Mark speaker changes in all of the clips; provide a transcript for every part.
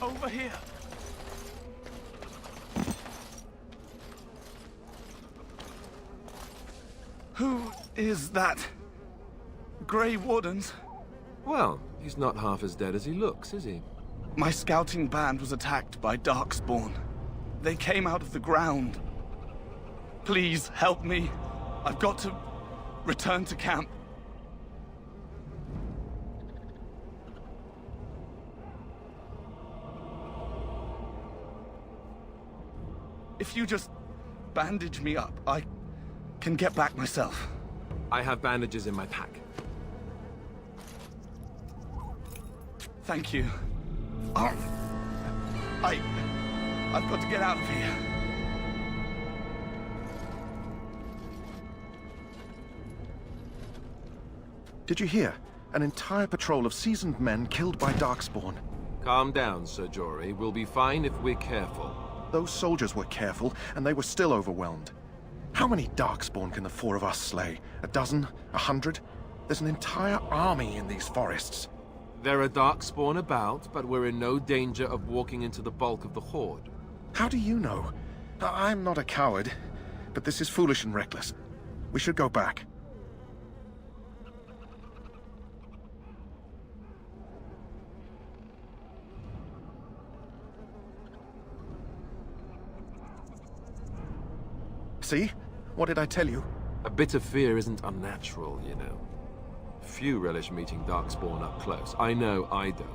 Speaker 1: over here. Who is that? Grey Wardens?
Speaker 2: Well, he's not half as dead as he looks, is he?
Speaker 1: My scouting band was attacked by Darkspawn. They came out of the ground. Please, help me. I've got to return to camp. If you just bandage me up, I can get back myself.
Speaker 2: I have bandages in my pack.
Speaker 1: Thank you. Oh, I've got to get out of here.
Speaker 3: Did you hear? An entire patrol of seasoned men killed by Darkspawn.
Speaker 2: Calm down, Sir Jory. We'll be fine if we're careful.
Speaker 3: Those soldiers were careful, and they were still overwhelmed. How many Darkspawn can the four of us slay? A dozen? 100? There's an entire army in these forests.
Speaker 2: There are Darkspawn about, but we're in no danger of walking into the bulk of the Horde.
Speaker 3: How do you know? I'm not a coward, but this is foolish and reckless. We should go back. See? What did I tell you?
Speaker 2: A bit of fear isn't unnatural, you know. Few relish meeting Darkspawn up close. I know I don't.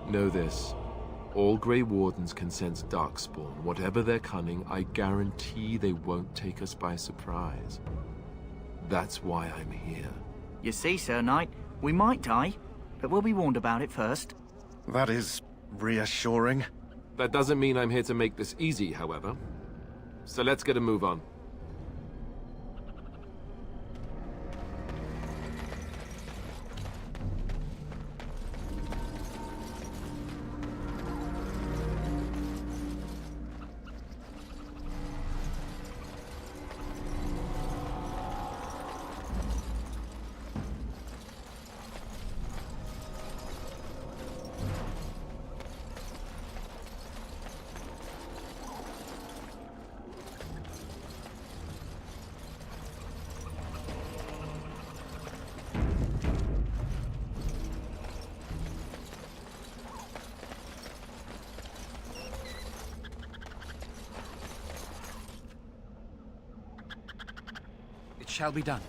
Speaker 2: Know this. All Grey Wardens can sense Darkspawn. Whatever their cunning, I guarantee they won't take us by surprise. That's why I'm here.
Speaker 4: You see, Sir Knight, we might die, but we'll be warned about it first.
Speaker 3: That is reassuring.
Speaker 2: That doesn't mean I'm here to make this easy, however. So let's get a move on.
Speaker 5: It shall be done.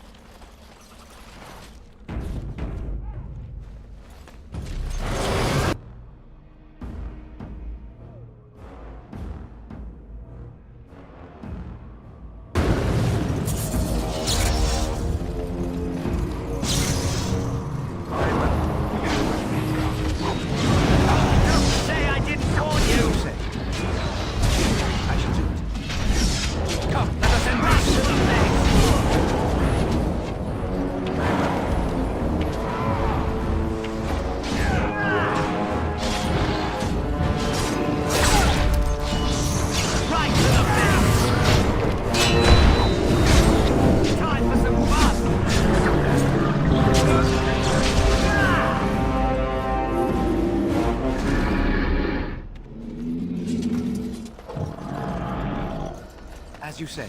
Speaker 5: As you say.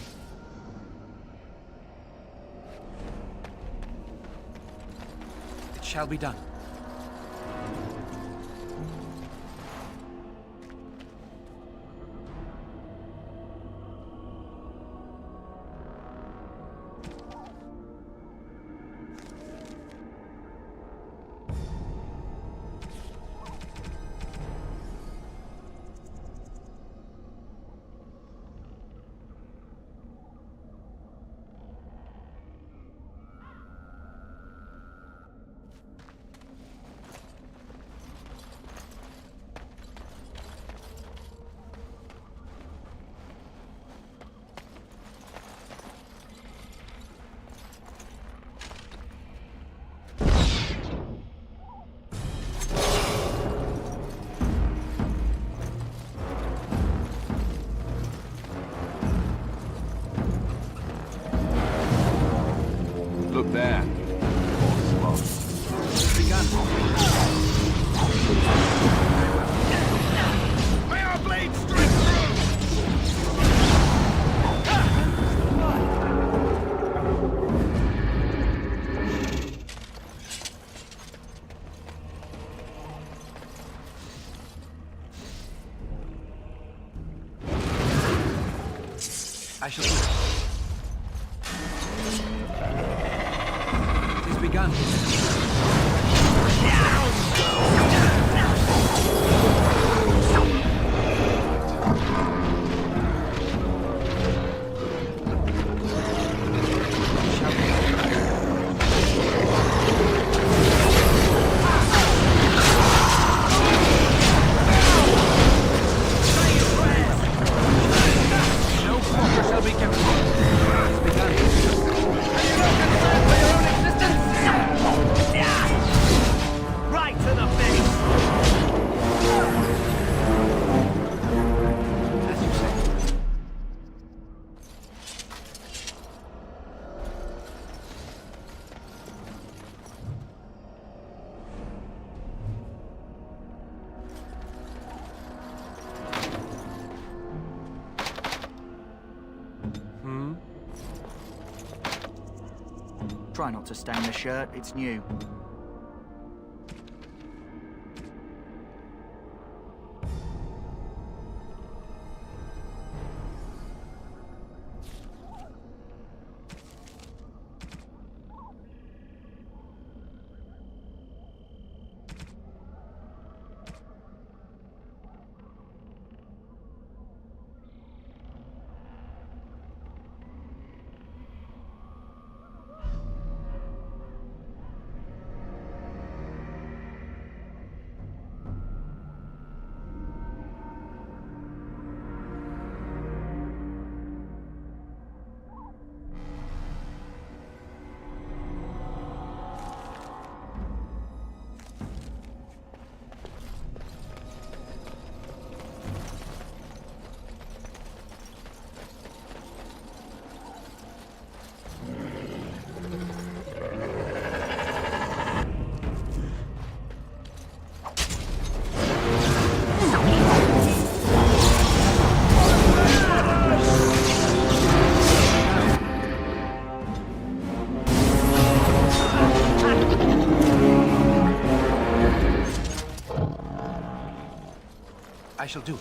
Speaker 5: It shall be done.
Speaker 2: Look there.
Speaker 5: shall do it. It is begun.
Speaker 4: Right to the face!
Speaker 5: As you say.
Speaker 4: Try not to stain the shirt, it's new.
Speaker 5: I shall do it.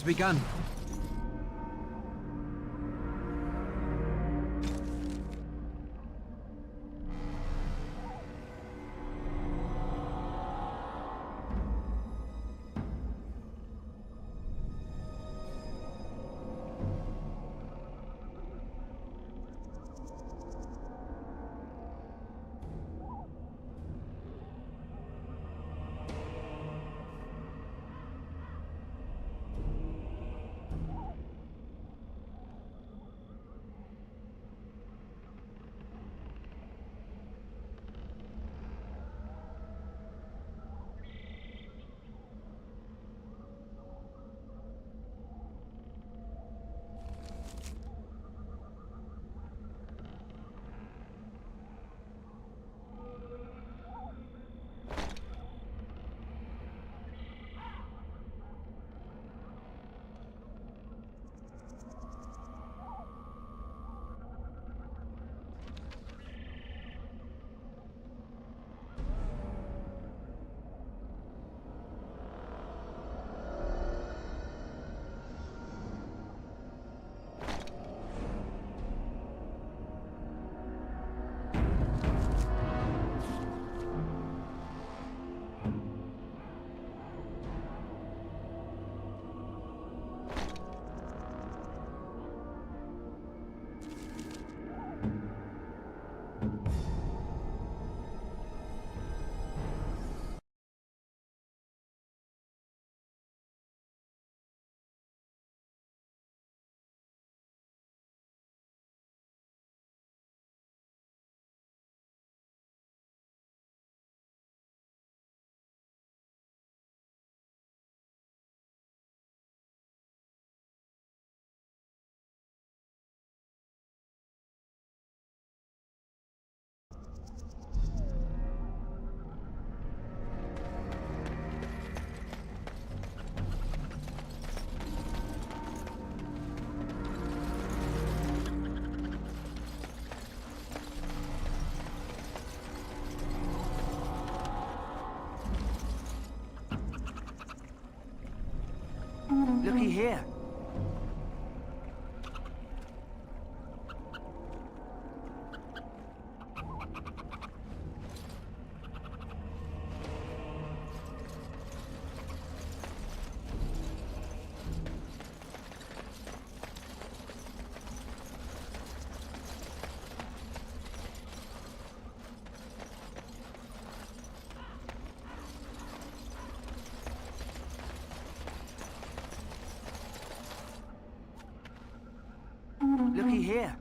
Speaker 5: begun.
Speaker 4: Looky here. Looky here.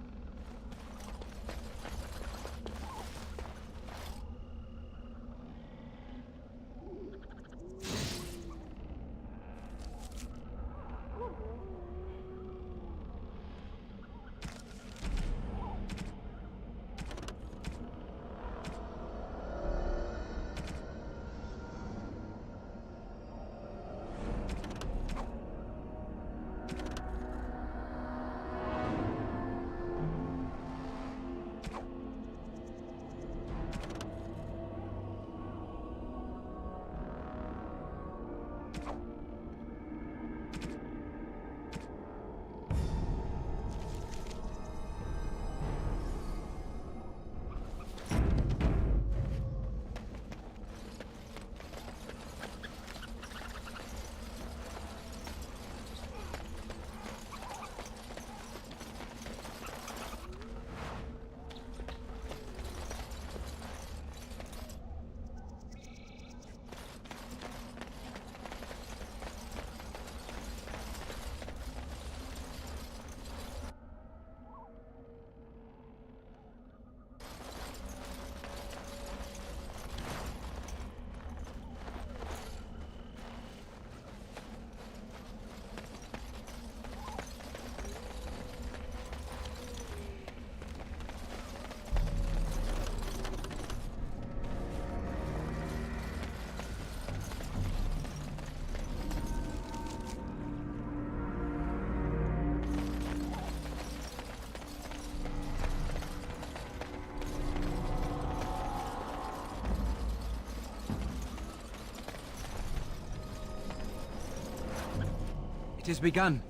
Speaker 5: 'Tis begun.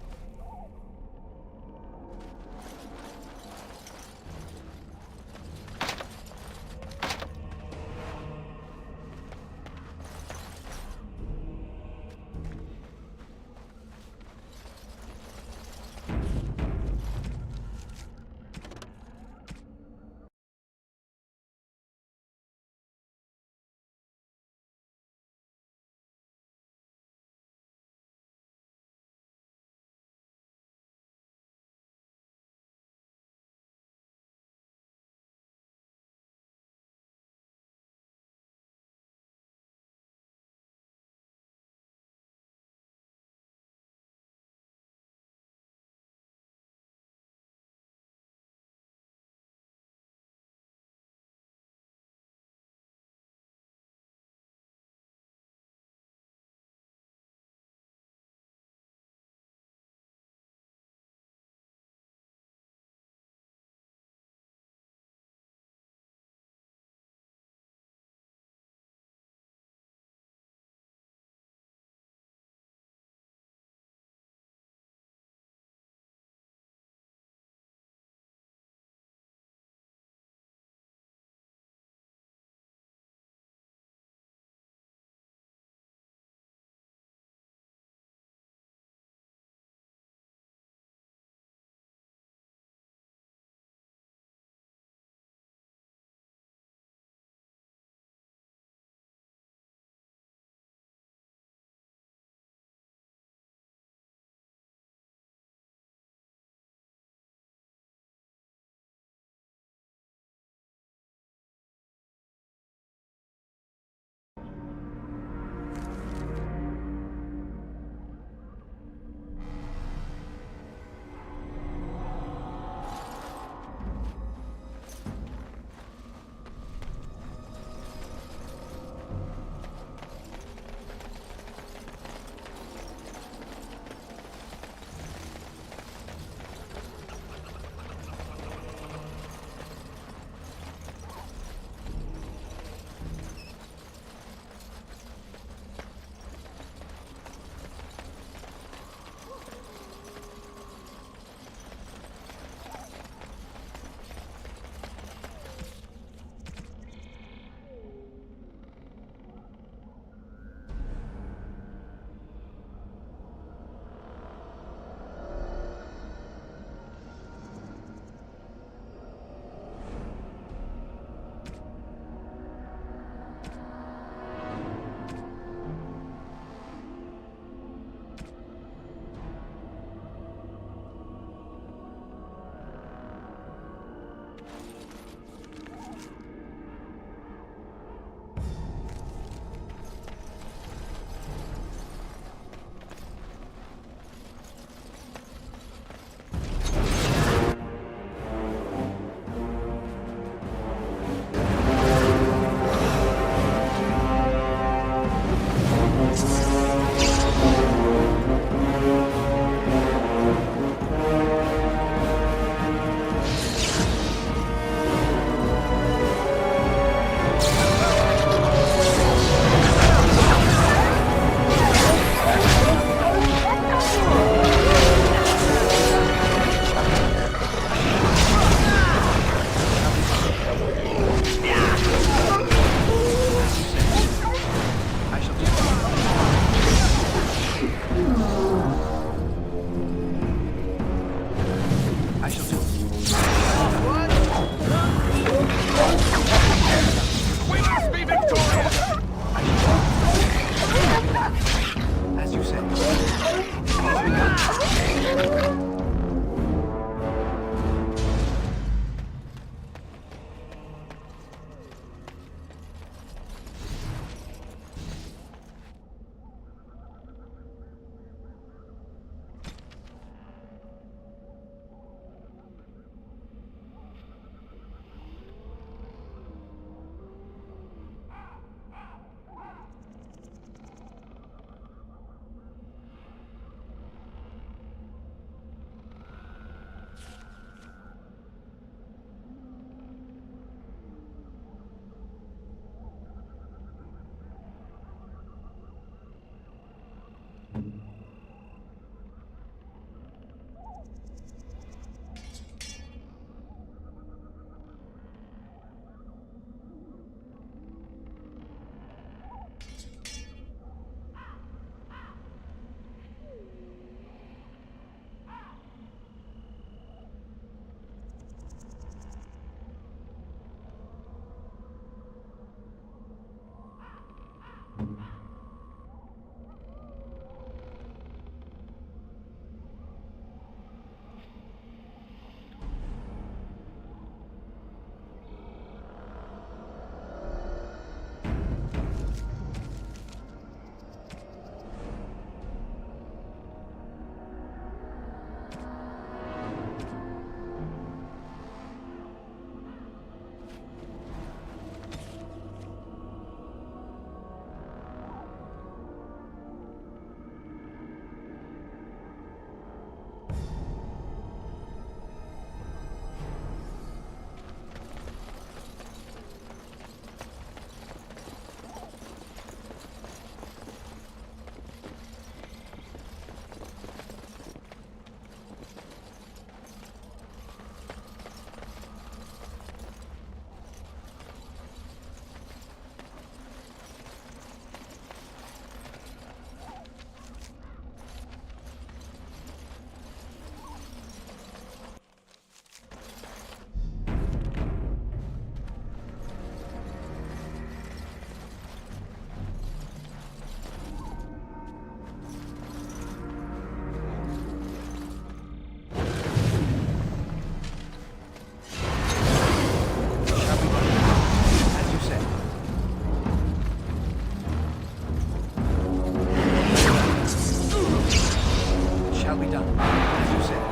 Speaker 5: As you said.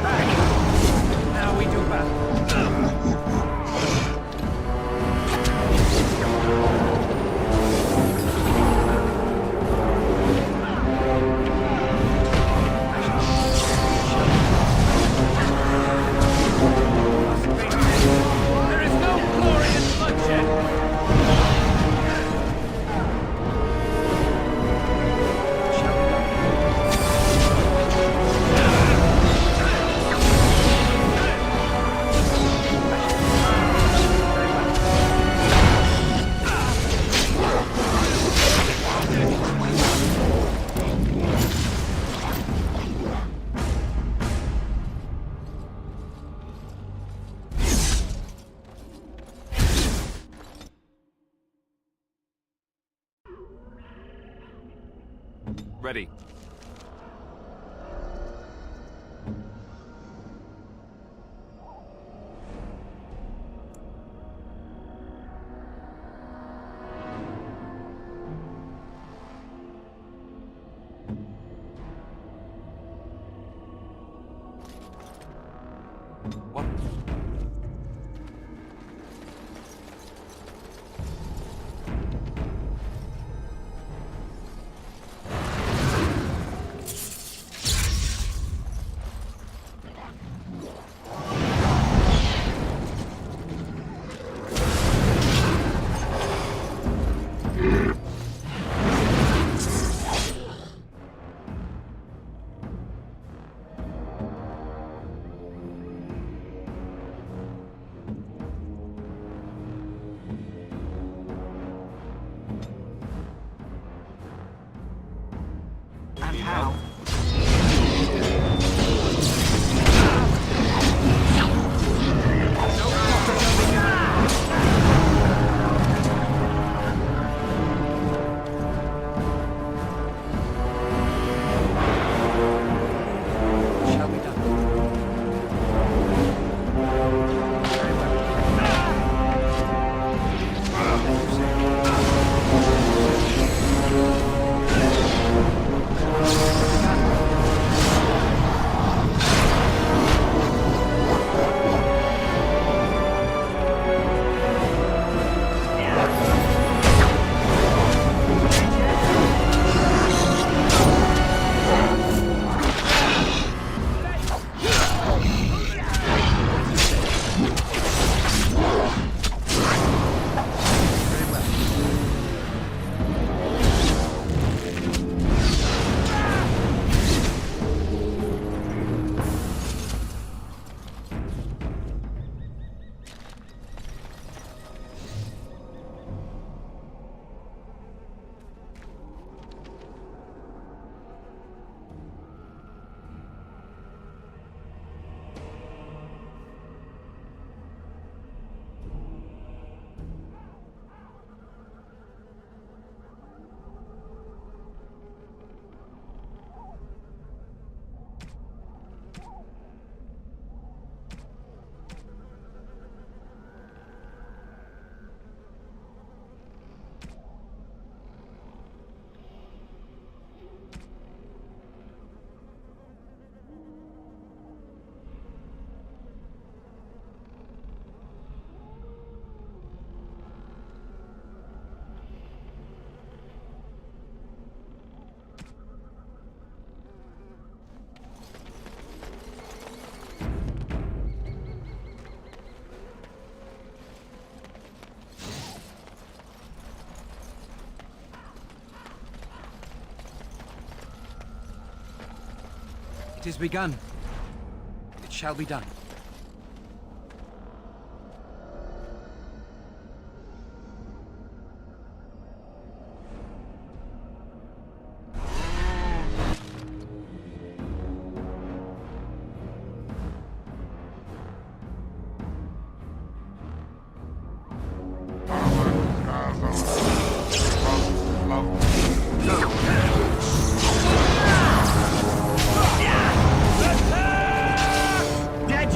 Speaker 5: Back! Now we do battle.
Speaker 6: There is no glory in bloodshed!
Speaker 2: Ready.
Speaker 5: What?
Speaker 4: And how?
Speaker 5: Shall be done. Very well. As you say. It is begun. It shall be done.
Speaker 4: Dead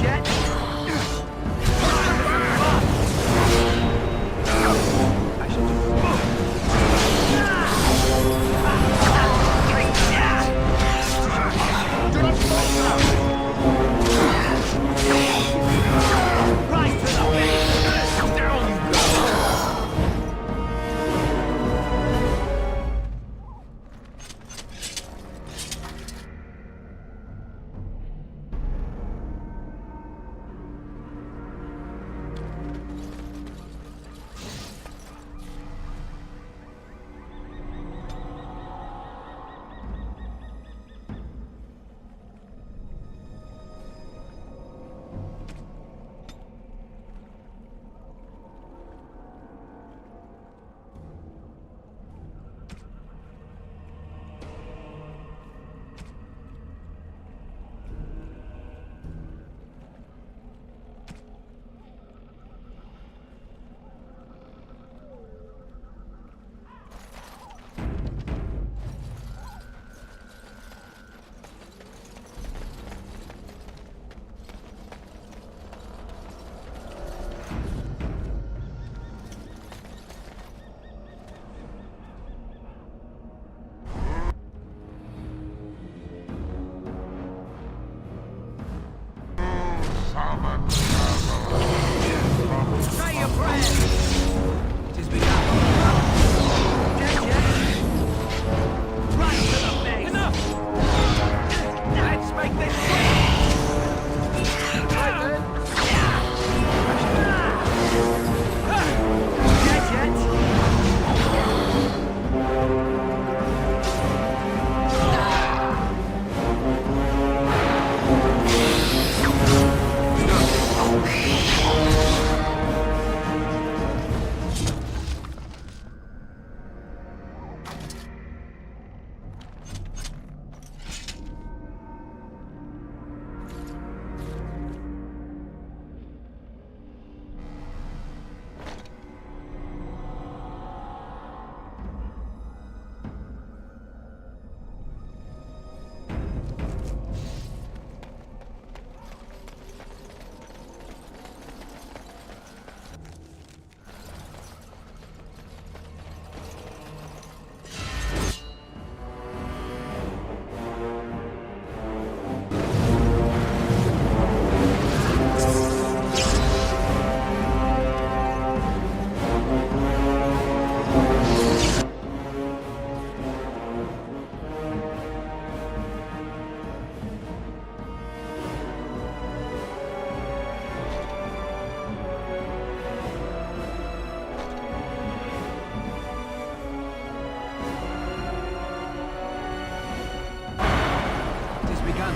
Speaker 5: begun.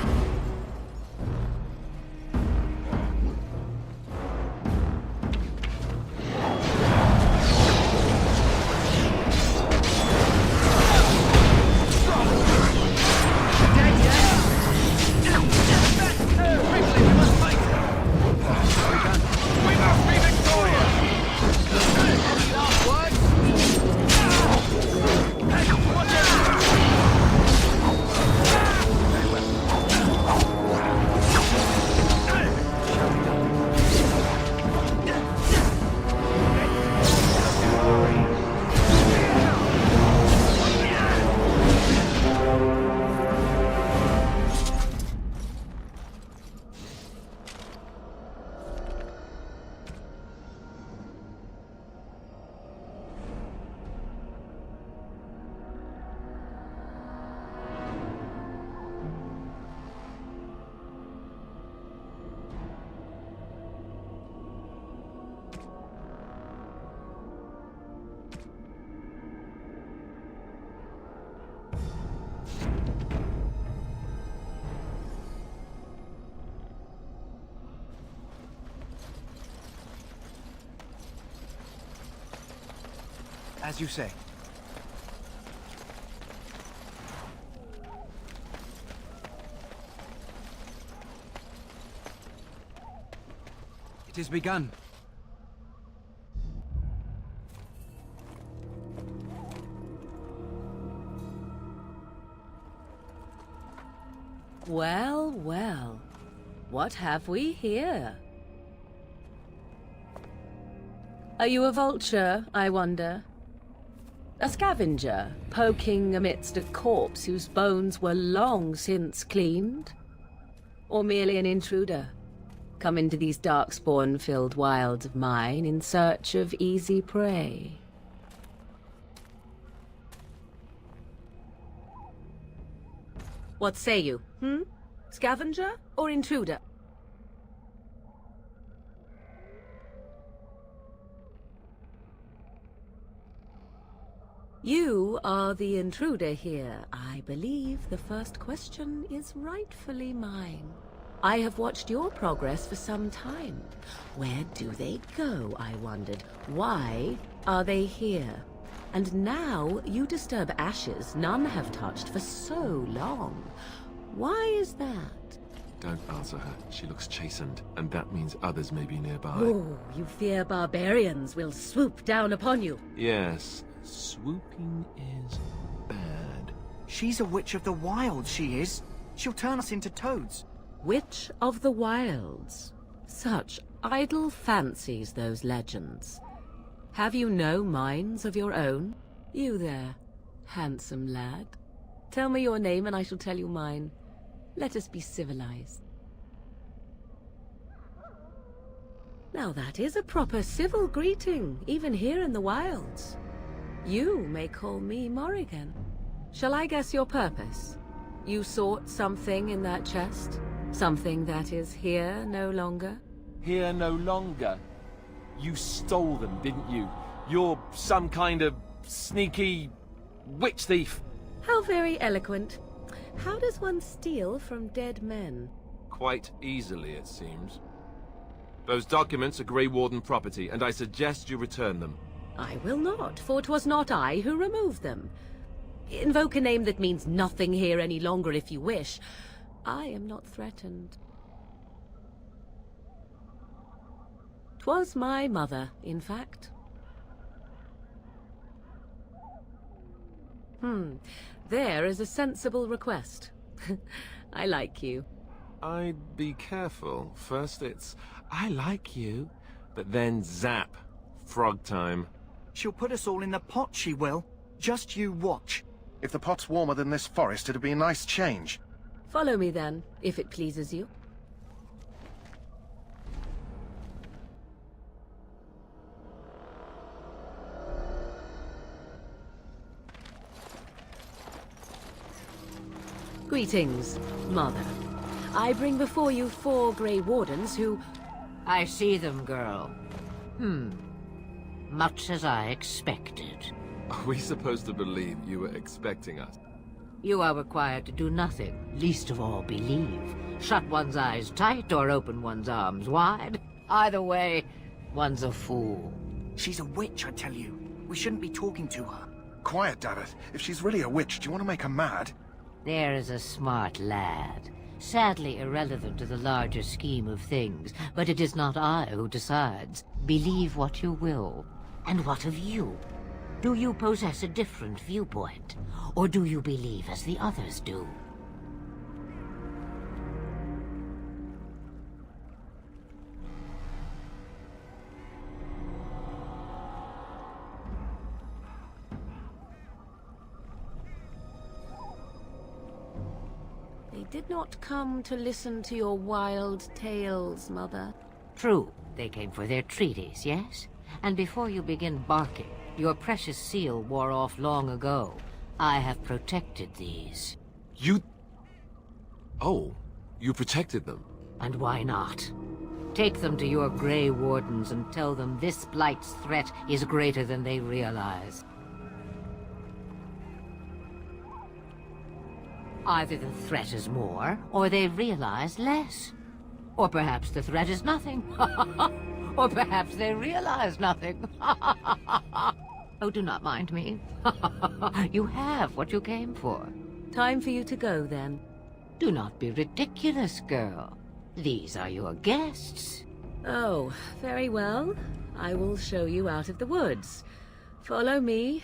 Speaker 5: As you say. It is begun.
Speaker 7: Well, well. What have we here? Are you a vulture, I wonder? A scavenger, poking amidst a corpse whose bones were long since cleaned? Or merely an intruder, come into these darkspawn-filled wilds of mine in search of easy prey? What say you, Scavenger or intruder? You are the intruder here. I believe the first question is rightfully mine. I have watched your progress for some time. Where do they go, I wondered. Why are they here? And now you disturb ashes none have touched for so long. Why is that?
Speaker 2: Don't answer her. She looks chastened, and that means others may be nearby.
Speaker 7: Oh, you fear barbarians will swoop down upon you.
Speaker 2: Yes, swooping is bad.
Speaker 4: She's a witch of the wilds, she is. She'll turn us into toads.
Speaker 7: Witch of the Wilds. Such idle fancies, those legends. Have you no minds of your own? You there, handsome lad. Tell me your name and I shall tell you mine. Let us be civilized. Now that is a proper civil greeting, even here in the wilds. You may call me Morrigan. Shall I guess your purpose? You sought something in that chest? Something that is here no longer?
Speaker 2: Here no longer. You stole them, didn't you? You're some kind of sneaky witch thief.
Speaker 7: How very eloquent. How does one steal from dead men?
Speaker 2: Quite easily, it seems. Those documents are Grey Warden property, and I suggest you return them.
Speaker 7: I will not, for 'twas not I who removed them. Invoke a name that means nothing here any longer if you wish. I am not threatened. 'Twas my mother, in fact. There is a sensible request. I like you.
Speaker 2: I'd be careful. First it's, I like you, but then zap. Frog time.
Speaker 4: She'll put us all in the pot, she will. Just you watch.
Speaker 3: If the pot's warmer than this forest, it'd be a nice change.
Speaker 7: Follow me then, if it pleases you. Greetings, Mother. I bring before you 4 Grey Wardens who...
Speaker 8: I see them, girl. Much as I expected.
Speaker 2: Are we supposed to believe you were expecting us?
Speaker 8: You are required to do nothing, least of all believe. Shut one's eyes tight or open one's arms wide. Either way, one's a fool.
Speaker 4: She's a witch, I tell you. We shouldn't be talking to her.
Speaker 3: Quiet, Davith. If she's really a witch, do you want to make her mad?
Speaker 8: There is a smart lad. Sadly irrelevant to the larger scheme of things, but it is not I who decides. Believe what you will. And what of you? Do you possess a different viewpoint? Or do you believe as the others do?
Speaker 7: They did not come to listen to your wild tales, Mother.
Speaker 8: True, they came for their treaties, yes? And before you begin barking, your precious seal wore off long ago. I have protected these.
Speaker 2: You... Oh, you protected them.
Speaker 8: And why not? Take them to your Grey Wardens and tell them this Blight's threat is greater than they realize. Either the threat is more, or they realize less. Or perhaps the threat is nothing. Or perhaps they realize nothing. Oh, do not mind me. You have what you came for.
Speaker 7: Time for you to go, then.
Speaker 8: Do not be ridiculous, girl. These are your guests.
Speaker 7: Oh, very well. I will show you out of the woods. Follow me.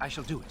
Speaker 5: I shall do it.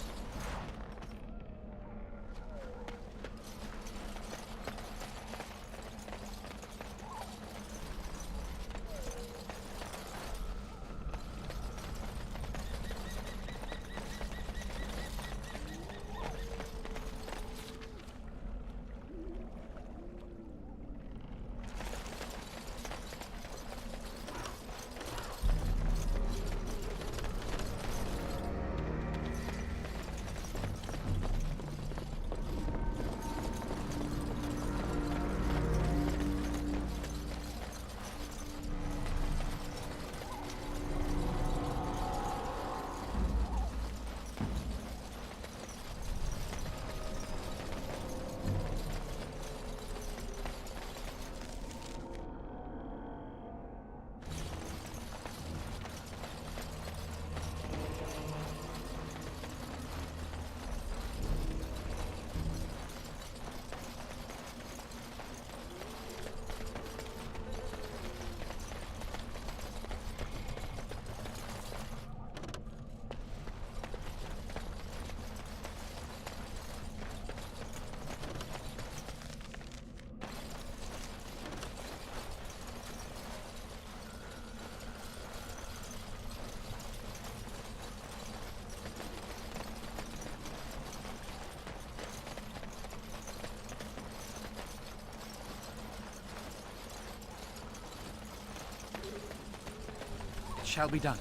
Speaker 5: It shall be done.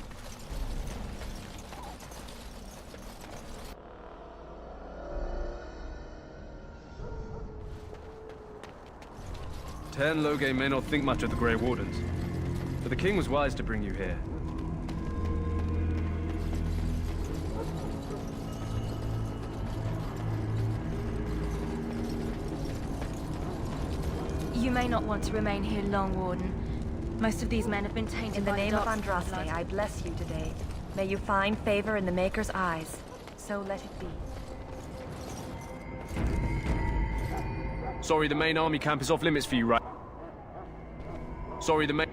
Speaker 6: Ten Loghain may not think much of the Grey Wardens, but the king was wise to bring you here.
Speaker 9: You may not want to remain here long, Warden. Most of these men have been tainted
Speaker 10: In the
Speaker 9: by
Speaker 10: name of
Speaker 9: Darkspawn
Speaker 10: Andraste,
Speaker 9: blood.
Speaker 10: I bless you today. May you find favor in the Maker's eyes. So let it be.
Speaker 6: Sorry, the main army camp is off limits for you, right? Sorry, the main...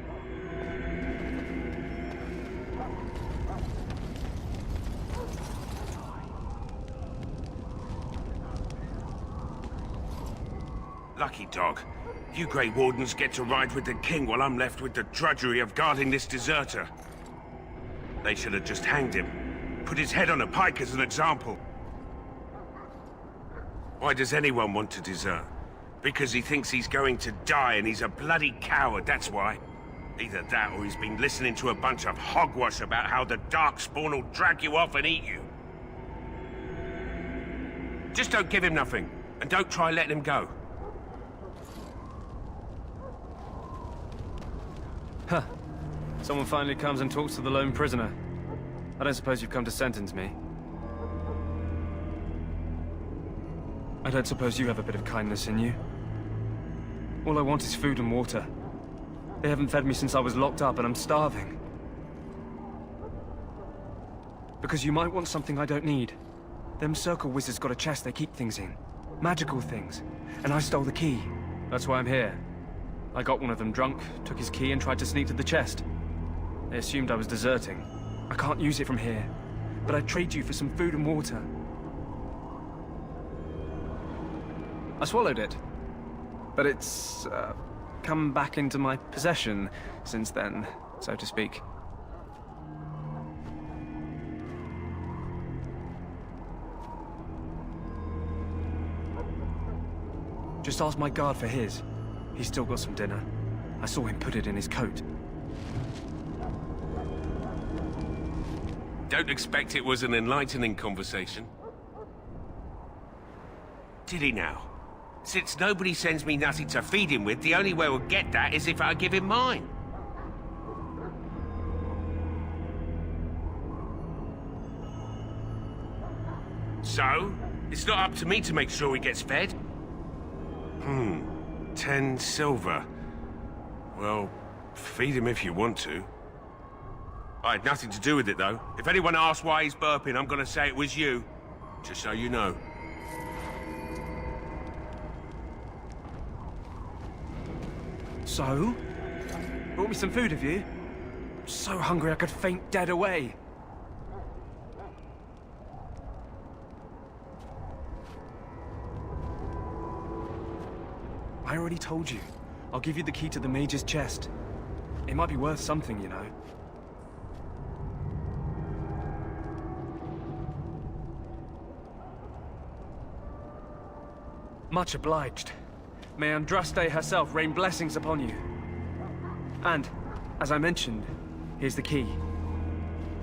Speaker 11: Lucky dog. You Grey Wardens get to ride with the king while I'm left with the drudgery of guarding this deserter. They should have just hanged him. Put his head on a pike as an example. Why does anyone want to desert? Because he thinks he's going to die and he's a bloody coward, that's why. Either that or he's been listening to a bunch of hogwash about how the Darkspawn will drag you off and eat you. Just don't give him nothing, and don't try letting him go.
Speaker 6: Huh. Someone finally comes and talks to the lone prisoner. I don't suppose you've come to sentence me. I don't suppose you have a bit of kindness in you. All I want is food and water. They haven't fed me since I was locked up and I'm starving. Because you might want something I don't need. Them circle wizards got a chest they keep things in. Magical things. And I stole the key. That's why I'm here. I got one of them drunk, took his key and tried to sneak to the chest. They assumed I was deserting. I can't use it from here. But I'd trade you for some food and water. I swallowed it. But it's, come back into my possession since then, so to speak. Just ask my guard for his. He's still got some dinner. I saw him put it in his coat.
Speaker 11: Don't expect it was an enlightening conversation. Did he now? Since nobody sends me nothing to feed him with, the only way we'll get that is if I give him mine. So, it's not up to me to make sure he gets fed? 10 silver. Well, feed him if you want to. I had nothing to do with it, though. If anyone asks why he's burping, I'm gonna say it was you. Just so you know.
Speaker 6: So? Brought me some food, have you? I'm so hungry I could faint dead away. I already told you. I'll give you the key to the mage's chest. It might be worth something, you know. Much obliged. May Andraste herself rain blessings upon you. And, as I mentioned, here's the key.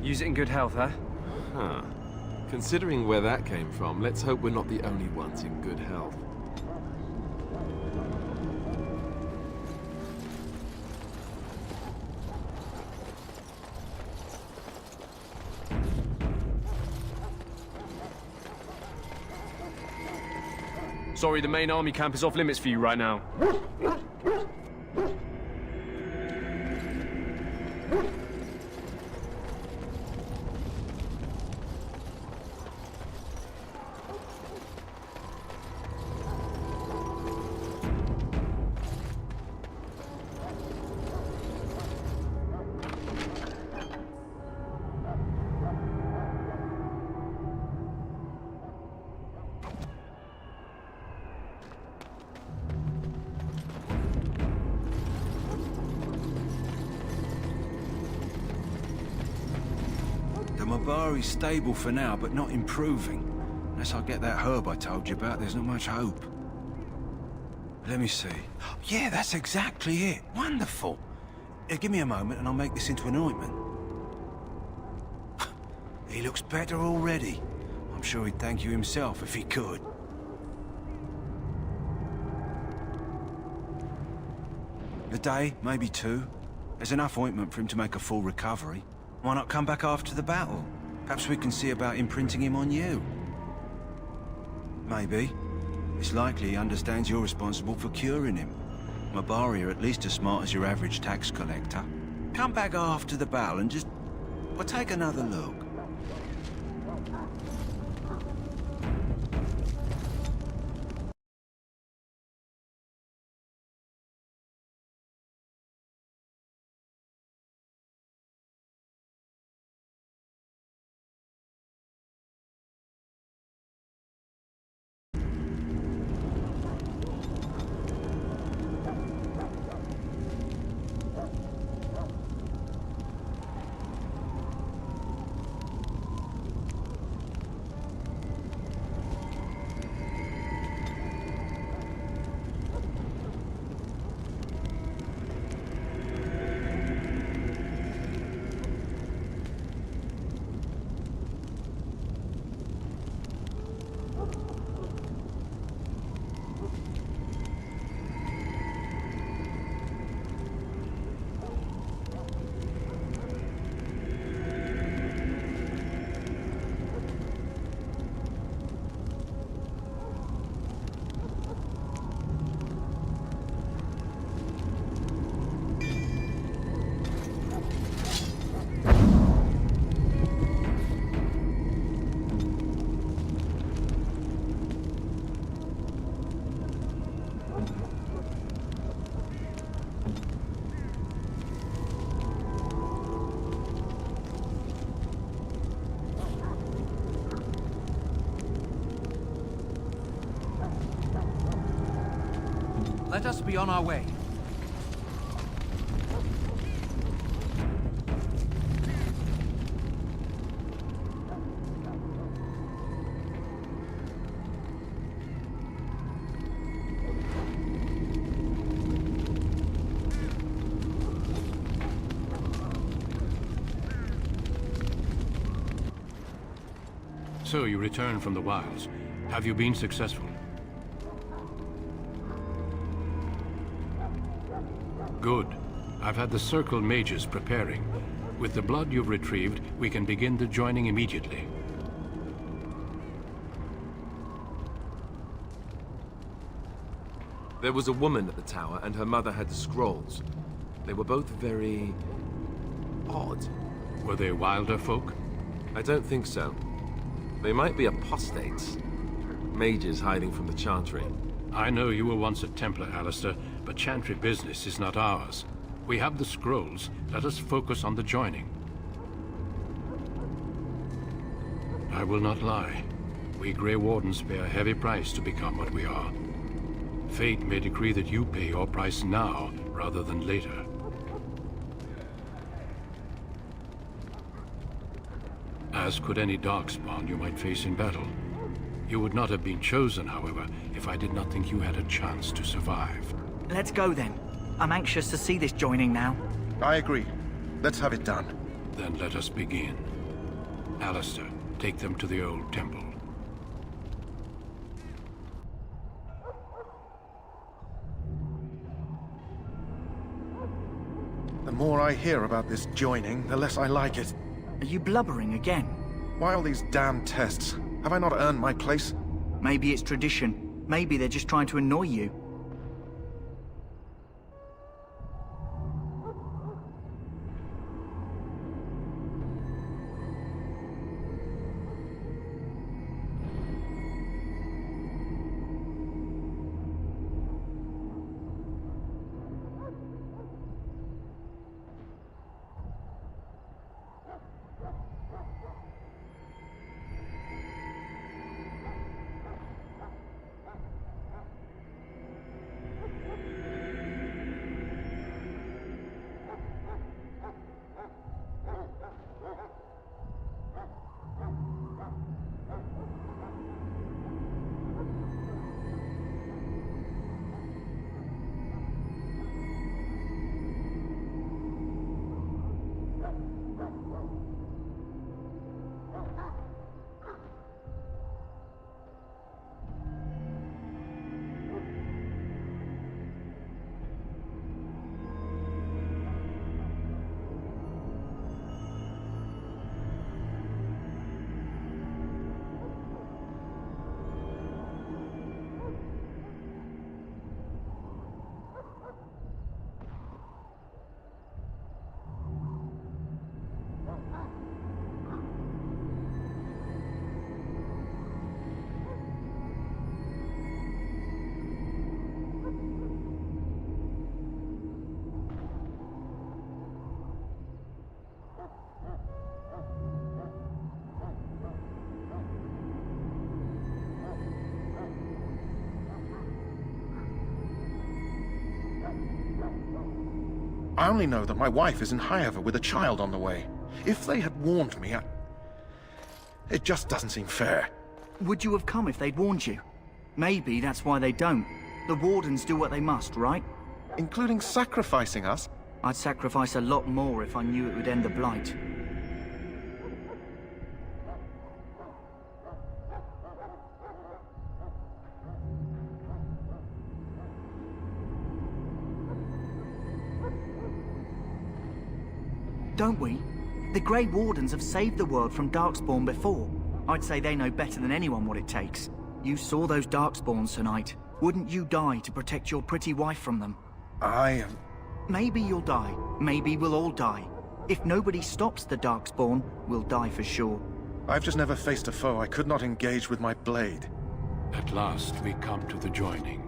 Speaker 6: Use it in good health, huh?
Speaker 2: Huh. Considering where that came from, let's hope we're not the only ones in good health.
Speaker 6: Sorry, the main army camp is off limits for you right now.
Speaker 5: The Mabari's stable for now, but not improving. Unless I get that herb I told you about, there's not much hope. Let me see. Yeah, that's exactly it. Wonderful. Give me a moment and I'll make this into an ointment. He looks better already. I'm sure he'd thank you himself if he could. A day, maybe 2. There's enough ointment for him to make a full recovery. Why not come back after the battle? Perhaps we can see about imprinting him on you. Maybe. It's likely he understands you're responsible for curing him. Mabari are at least as smart as your average tax collector. Come back after the battle and just... well, take another look. Let us be on our way.
Speaker 12: So you return from the wilds. Have you been successful? Good. I've had the Circle mages preparing. With the blood you've retrieved, we can begin the joining immediately.
Speaker 2: There was a woman at the tower, and her mother had the scrolls. They were both very... odd.
Speaker 12: Were they wilder folk?
Speaker 2: I don't think so. They might be apostates. Mages hiding from the Chantry.
Speaker 12: I know you were once a Templar, Alistair, but Chantry business is not ours. We have the scrolls. Let us focus on the joining. I will not lie. We Grey Wardens pay a heavy price to become what we are. Fate may decree that you pay your price now, rather than later. As could any Darkspawn you might face in battle. You would not have been chosen, however, if I did not think you had a chance to survive.
Speaker 4: Let's go then. I'm anxious to see this joining now.
Speaker 3: I agree. Let's have it done.
Speaker 12: Then let us begin. Alistair, take them to the old temple.
Speaker 3: The more I hear about this joining, the less I like it.
Speaker 4: Are you blubbering again?
Speaker 3: Why all these damn tests? Have I not earned my place?
Speaker 4: Maybe it's tradition. Maybe they're just trying to annoy you.
Speaker 3: I only know that my wife is in Highever with a child on the way. If they had warned me, it just doesn't seem fair.
Speaker 4: Would you have come if they'd warned you? Maybe that's why they don't. The Wardens do what they must, right?
Speaker 3: Including sacrificing us?
Speaker 4: I'd sacrifice a lot more if I knew it would end the Blight. Don't we? The Grey Wardens have saved the world from Darkspawn before. I'd say they know better than anyone what it takes. You saw those Darkspawns tonight. Wouldn't you die to protect your pretty wife from them?
Speaker 1: Maybe you'll die. Maybe we'll all die. If nobody stops the Darkspawn, we'll die for sure.
Speaker 3: I've just never faced a foe I could not engage with my blade.
Speaker 12: At last, we come to the joining.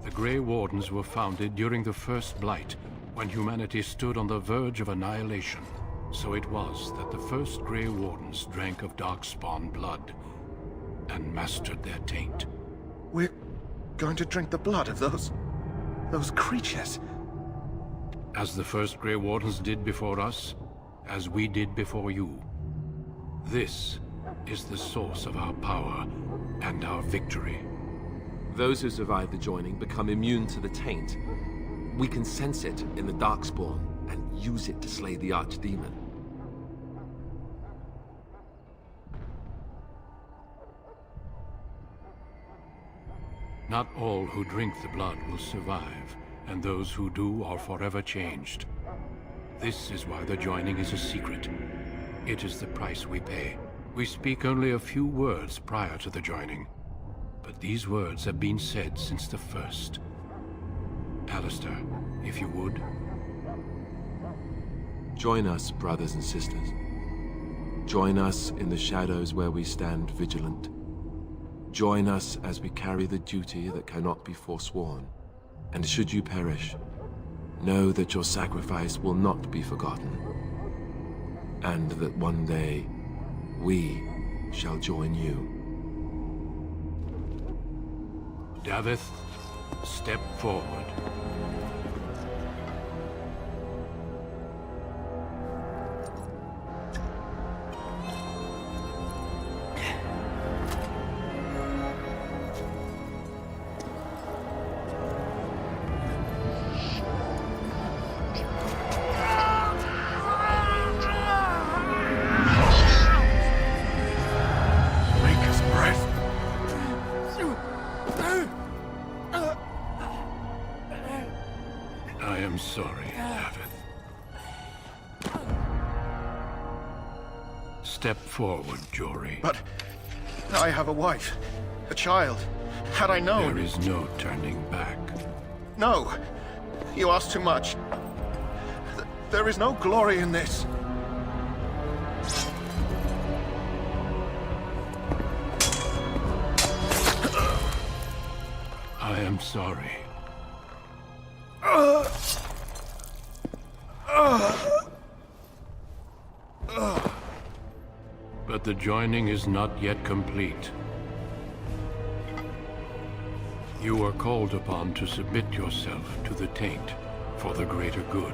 Speaker 12: The Grey Wardens were founded during the First Blight, when humanity stood on the verge of annihilation. So it was that the first Grey Wardens drank of Darkspawn blood and mastered their taint.
Speaker 3: We're going to drink the blood of those creatures.
Speaker 12: As the first Grey Wardens did before us, as we did before you. This is the source of our power and our victory.
Speaker 2: Those who survive the joining become immune to the taint. We can sense it in the Darkspawn and use it to slay the Archdemon.
Speaker 12: Not all who drink the blood will survive, and those who do are forever changed. This is why the joining is a secret. It is the price we pay. We speak only a few words prior to the joining, but these words have been said since the first. Alistair, if you would.
Speaker 2: Join us, brothers and sisters. Join us in the shadows where we stand vigilant. Join us as we carry the duty that cannot be forsworn. And should you perish, know that your sacrifice will not be forgotten. And that one day, we shall join you.
Speaker 12: Davith, step forward.
Speaker 3: Maker's breath.
Speaker 12: I am sorry, Davith. Step forward, Jory.
Speaker 3: But I have a wife, a child. Had I known...
Speaker 12: There is no turning back.
Speaker 3: No! You ask too much. There is no glory in this.
Speaker 12: I am sorry. But the joining is not yet complete. You are called upon to submit yourself to the taint for the greater good.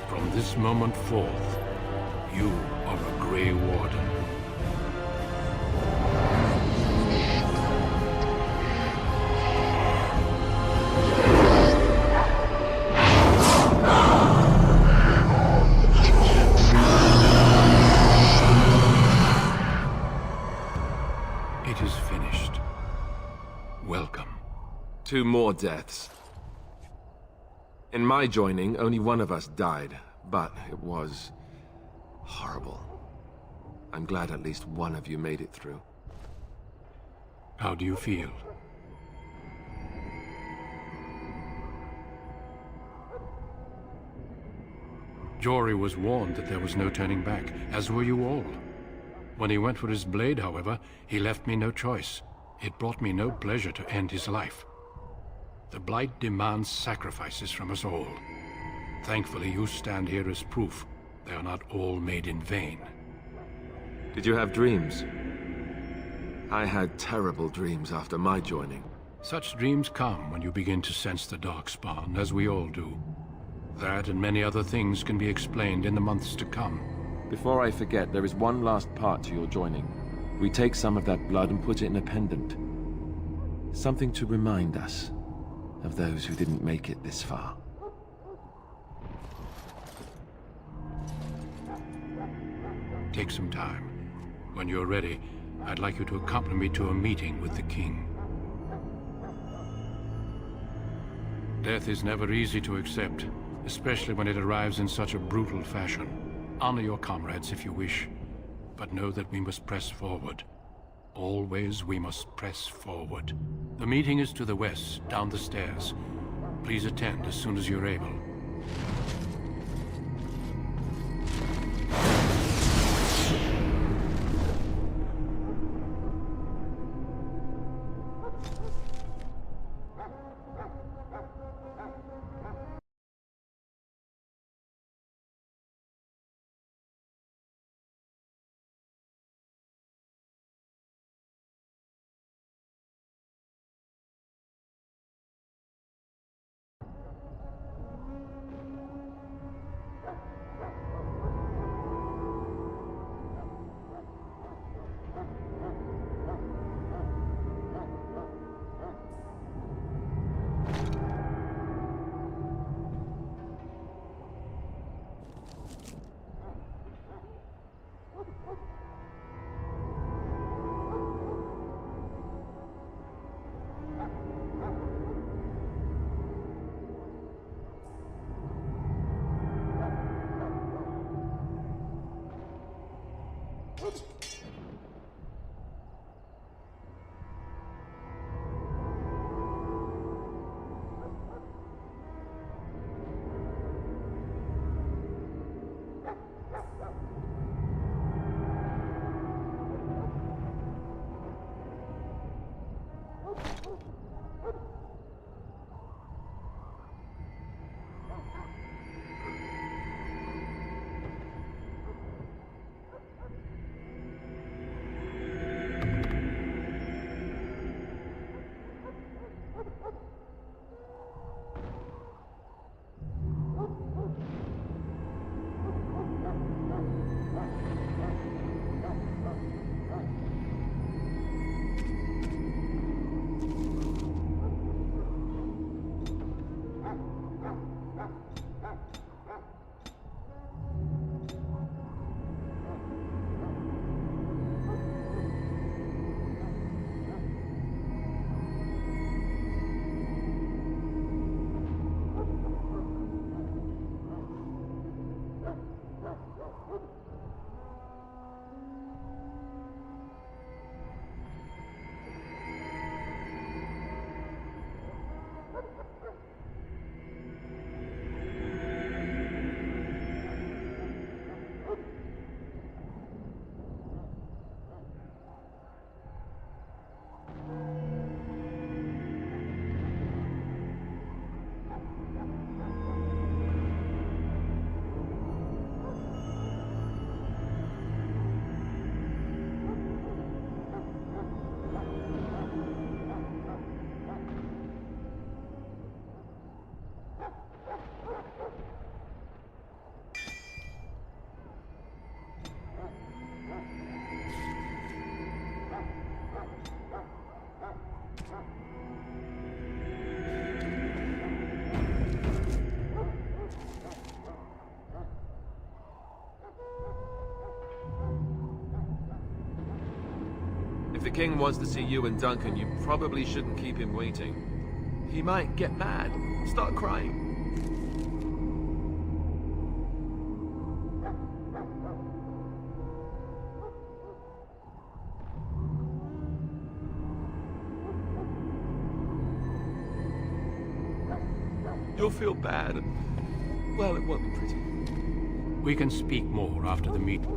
Speaker 12: From this moment forth, you are a Grey Warden. It is finished. Welcome.
Speaker 2: 2 more deaths. In my joining, only one of us died, but it was horrible. I'm glad at least one of you made it through.
Speaker 12: How do you feel? Jory was warned that there was no turning back, as were you all. When he went for his blade, however, he left me no choice. It brought me no pleasure to end his life. The Blight demands sacrifices from us all. Thankfully, you stand here as proof. They are not all made in vain.
Speaker 2: Did you have dreams? I had terrible dreams after my joining.
Speaker 12: Such dreams come when you begin to sense the Darkspawn, as we all do. That and many other things can be explained in the months to come.
Speaker 2: Before I forget, there is one last part to your joining. We take some of that blood and put it in a pendant. Something to remind us of those who didn't make it this far.
Speaker 12: Take some time. When you're ready, I'd like you to accompany me to a meeting with the king. Death is never easy to accept, especially when it arrives in such a brutal fashion. Honor your comrades if you wish, but know that we must press forward. Always we must press forward. The meeting is to the west, down the stairs. Please attend as soon as you're able.
Speaker 2: king wants to see you and Duncan, you probably shouldn't keep him waiting. He might get mad, start crying. You'll feel bad, and, well, it won't be pretty.
Speaker 12: We can speak more after the meeting.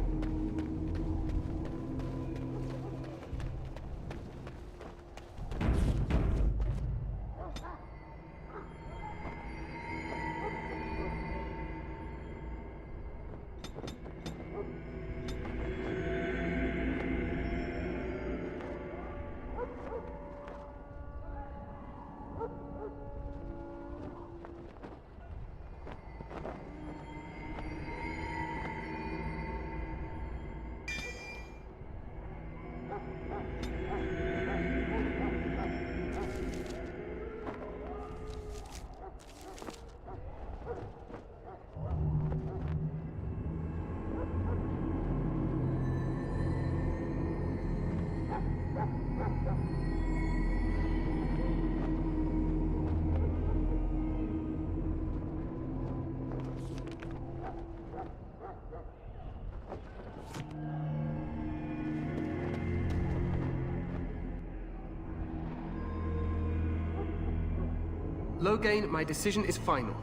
Speaker 6: Loghain, my decision is final.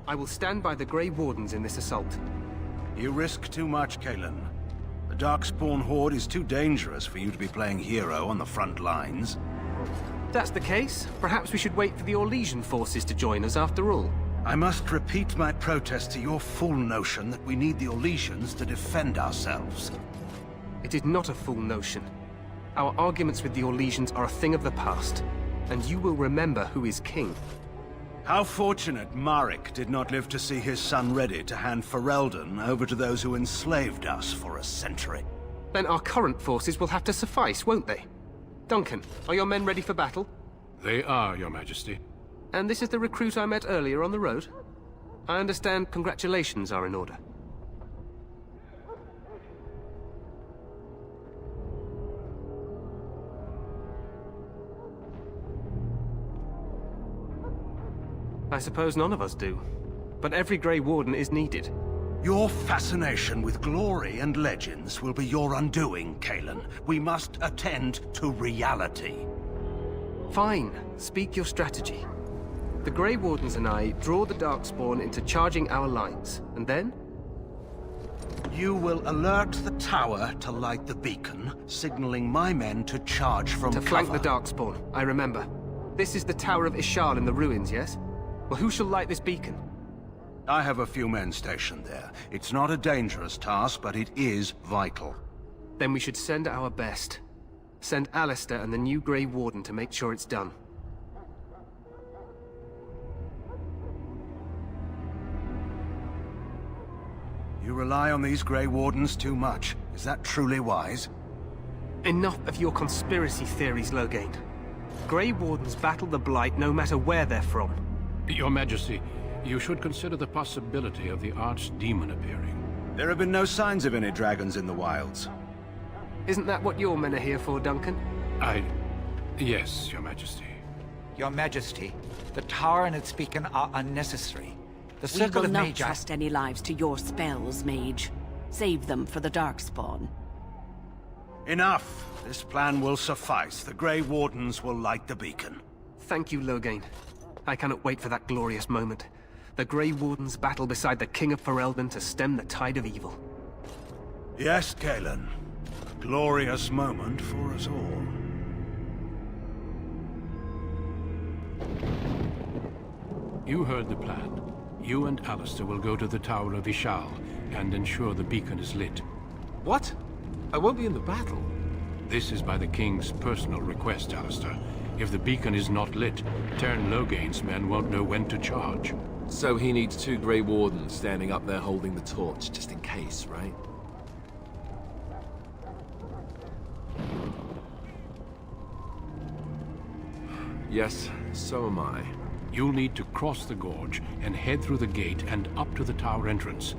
Speaker 6: I will stand by the Grey Wardens in this assault.
Speaker 5: You risk too much, Cailan. The Darkspawn Horde is too dangerous for you to be playing hero on the front lines.
Speaker 6: If that's the case, perhaps we should wait for the Orlesian forces to join us after all.
Speaker 5: I must repeat my protest to your fool notion that we need the Orlesians to defend ourselves.
Speaker 6: It is not a fool notion. Our arguments with the Orlesians are a thing of the past, and you will remember who is king.
Speaker 5: How fortunate Marek did not live to see his son ready to hand Ferelden over to those who enslaved us for a century.
Speaker 6: Then our current forces will have to suffice, won't they? Duncan, are your men ready for battle?
Speaker 12: They are, Your Majesty.
Speaker 6: And this is the recruit I met earlier on the road? I understand congratulations are in order. I suppose none of us do. But every Grey Warden is needed.
Speaker 5: Your fascination with glory and legends will be your undoing, Cailan. We must attend to reality.
Speaker 6: Fine. Speak your strategy. The Grey Wardens and I draw the Darkspawn into charging our lines, and then?
Speaker 5: You will alert the tower to light the beacon, signaling my men to charge from cover.
Speaker 6: To flank the Darkspawn, I remember. This is the Tower of Ishal in the ruins, yes? Well, who shall light this beacon?
Speaker 5: I have a few men stationed there. It's not a dangerous task, but it is vital.
Speaker 6: Then we should send our best. Send Alistair and the new Grey Warden to make sure it's done.
Speaker 5: You rely on these Grey Wardens too much. Is that truly wise?
Speaker 6: Enough of your conspiracy theories, Loghain. Grey Wardens battle the Blight no matter where they're from.
Speaker 12: Your Majesty, you should consider the possibility of the Archdemon appearing.
Speaker 5: There have been no signs of any dragons in the wilds.
Speaker 6: Isn't that what your men are here for, Duncan?
Speaker 12: Yes, Your Majesty.
Speaker 13: Your Majesty, the tower and its beacon are unnecessary. The
Speaker 7: We
Speaker 13: Circle
Speaker 7: will
Speaker 13: of
Speaker 7: not
Speaker 13: Magi...
Speaker 7: trust any lives to your spells, Mage. Save them for the Darkspawn.
Speaker 5: Enough! This plan will suffice. The Grey Wardens will light the beacon.
Speaker 6: Thank you, Loghain. I cannot wait for that glorious moment. The Grey Wardens battle beside the King of Ferelden to stem the tide of evil.
Speaker 5: Yes, Cailan. A glorious moment for us all.
Speaker 12: You heard the plan. You and Alistair will go to the Tower of Ishal and ensure the beacon is lit.
Speaker 2: What? I won't be in the battle.
Speaker 12: This is by the King's personal request, Alistair. If the beacon is not lit, Teyrn Loghain's men won't know when to charge.
Speaker 2: So he needs 2 Grey Wardens standing up there holding the torch, just in case, right? Yes, so am I.
Speaker 12: You'll need to cross the gorge and head through the gate and up to the tower entrance.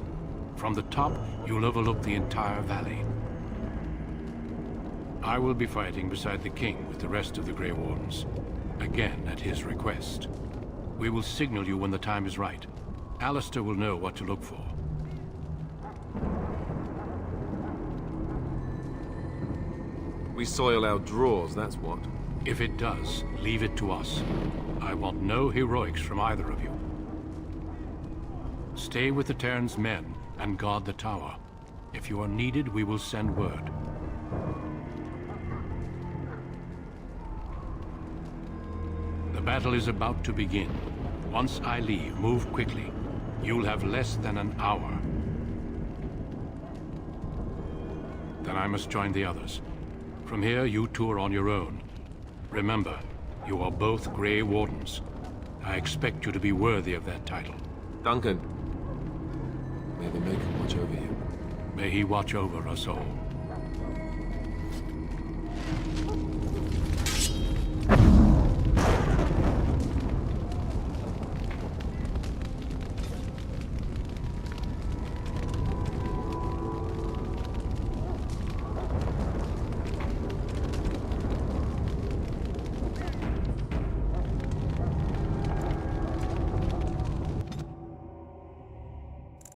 Speaker 12: From the top, you'll overlook the entire valley. I will be fighting beside the king with the rest of the Grey Wardens. Again, at his request. We will signal you when the time is right. Alistair will know what to look for.
Speaker 2: We soil our drawers, that's what.
Speaker 12: If it does, leave it to us. I want no heroics from either of you. Stay with the Terran's men and guard the tower. If you are needed, we will send word. The battle is about to begin. Once I leave, move quickly. You'll have less than an hour. Then I must join the others. From here, you two are on your own. Remember, you are both Grey Wardens. I expect you to be worthy of that title.
Speaker 2: Duncan, may the Maker watch over you.
Speaker 12: May he watch over us all.